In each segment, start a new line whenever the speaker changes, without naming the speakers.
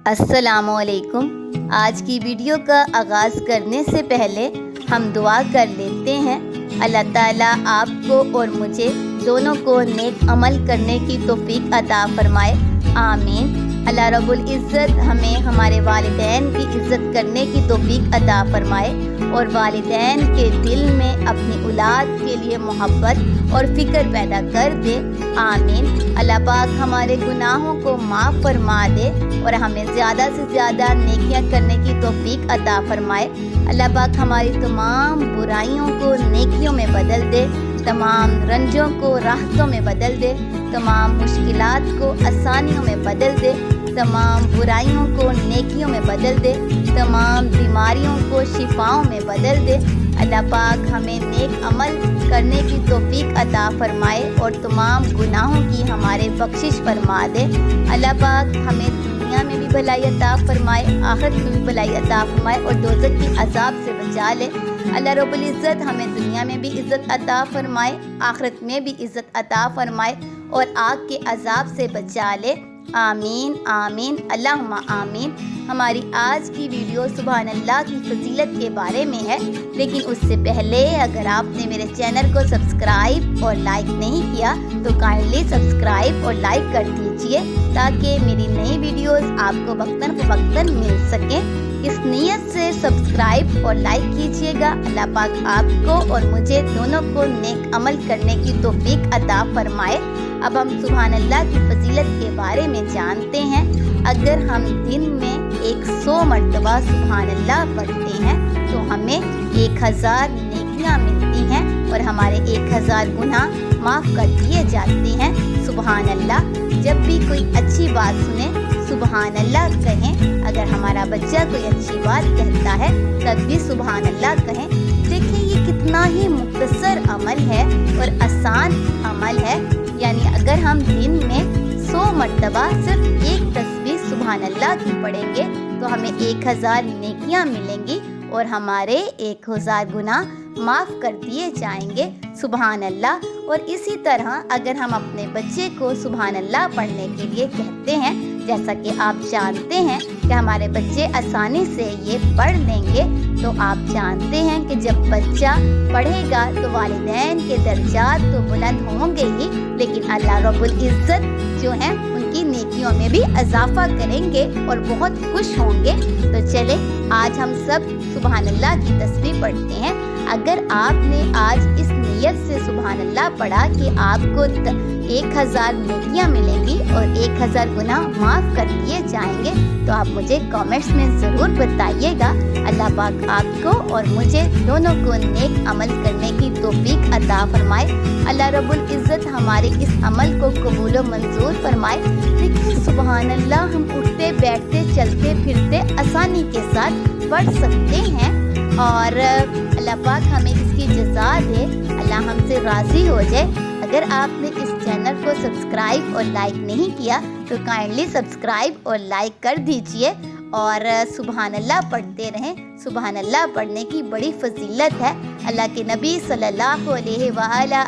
السلام علیکم۔ آج کی ویڈیو کا آغاز کرنے سے پہلے ہم دعا کر لیتے ہیں، اللہ تعالیٰ آپ کو اور مجھے دونوں کو نیک عمل کرنے کی توفیق عطا فرمائے، آمین۔ اللہ رب العزت ہمیں ہمارے والدین کی عزت کرنے کی توفیق عطا فرمائے اور والدین کے دل میں اپنی اولاد کے لیے محبت اور فکر پیدا کر دے، آمین۔ اللہ پاک ہمارے گناہوں کو معاف فرما دے اور ہمیں زیادہ سے زیادہ نیکیاں کرنے کی توفیق عطا فرمائے۔ اللہ پاک ہماری تمام برائیوں کو نیکیوں میں بدل دے، تمام رنجوں کو راحتوں میں بدل دے، تمام مشکلات کو آسانیوں میں بدل دے، تمام برائیوں کو نیکیوں میں بدل دے، تمام بیماریوں کو شفاؤں میں بدل دے۔ اللہ پاک ہمیں نیک عمل کرنے کی توفیق عطا فرمائے اور تمام گناہوں کی ہمارے بخشش فرما دے۔ اللہ پاک ہمیں دنیا میں بھی بھلائی عطا فرمائے، آخرت میں بھی بھلائی عطا فرمائے اور دوزخ کی عذاب سے بچا لے۔ اللہ رب العزت ہمیں دنیا میں بھی عزت عطا فرمائے، آخرت میں بھی عزت عطا فرمائے اور آگ کے عذاب سے بچا لے، آمین آمین اللہم آمین۔ ہماری آج کی ویڈیو سبحان اللہ کی فضیلت کے بارے میں ہے، لیکن اس سے پہلے اگر آپ نے میرے چینل کو سبسکرائب اور لائک نہیں کیا تو کائنڈلی سبسکرائب اور لائک کر دیجئے تاکہ میری نئی ویڈیوز آپ کو وقتاً فوقتاً مل سکیں۔ اس نیت سے سبسکرائب اور لائک کیجئے گا۔ اللہ پاک آپ کو اور مجھے دونوں کو نیک عمل کرنے کی توفیق عطا فرمائے۔ اب ہم سبحان اللہ کی فضیلت کے بارے میں جانتے ہیں۔ اگر ہم دن میں 100 مرتبہ سبحان اللہ پڑھتے ہیں تو ہمیں 1000 نیکیاں ملتی ہیں اور ہمارے 1000 گناہ معاف کر دیے جاتے ہیں، سبحان اللہ۔ جب بھی کوئی اچھی بات سنیں سبحان اللہ کہیں، اگر ہمارا بچہ کوئی اچھی بات کہتا ہے تب بھی سبحان اللہ کہیں۔ دیکھیں یہ کتنا ہی مختصر عمل ہے اور آسان عمل ہے، یعنی اگر ہم دن میں 100 مرتبہ صرف ایک تسبیح سبحان اللہ کی پڑھیں گے تو ہمیں 1000 نیکیاں ملیں گی اور ہمارے 1000 گناہ معاف کر دیے جائیں گے، سبحان اللہ۔ اور اسی طرح اگر ہم اپنے بچے کو سبحان اللہ پڑھنے کے لیے کہتے ہیں، جیسا کہ آپ جانتے ہیں کہ ہمارے بچے آسانی سے یہ پڑھ لیں گے، تو آپ جانتے ہیں کہ جب بچہ پڑھے گا تو والدین کے درجات تو بلند ہوں گے ہی، لیکن اللہ رب العزت جو ہیں ان کی نیکیوں میں بھی اضافہ کریں گے اور بہت خوش ہوں گے۔ تو چلیں آج ہم سب سبحان اللہ کی تسبیح پڑھتے ہیں۔ اگر آپ نے آج اس نیت سے سبحان اللہ پڑھا کہ آپ کو 1000 نیکیاں ملیں گی اور 1000 گناہ معاف کر دیے جائیں گے تو آپ مجھے کامنٹس میں ضرور بتائیے گا۔ اللہ پاک آپ کو اور مجھے دونوں کو نیک عمل کرنے کی توفیق عطا فرمائے۔ اللہ رب العزت ہمارے اس عمل کو قبول و منظور فرمائے۔ دیکھیں سبحان اللہ ہم اٹھتے بیٹھتے چلتے پھرتے آسانی کے ساتھ پڑھ سکتے ہیں اور اللہ پاک ہمیں اس کی جزا دے، اللہ ہم سے راضی ہو جائے۔ اگر آپ نے اس چینل کو سبسکرائب اور لائک نہیں کیا تو کائنڈلی سبسکرائب اور لائک کر دیجئے اور سبحان اللہ پڑھتے رہیں۔ سبحان اللہ پڑھنے کی بڑی فضیلت ہے۔ اللہ کے نبی صلی اللہ علیہ وآلہ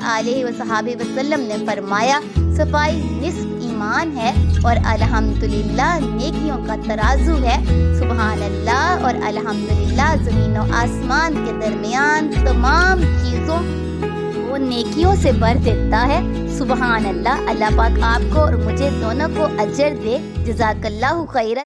وصحبہ وسلم نے فرمایا، صفائی نصف ایمان ہے اور الحمدللہ نیکیوں کا ترازو ہے، سبحان اللہ۔ اور الحمدللہ زمین و آسمان کے درمیان تمام چیزوں وہ نیکیوں سے بھر دیتا ہے، سبحان اللہ۔ اللہ پاک آپ کو اور مجھے دونوں کو اجر دے، جزاک اللہ خیرا۔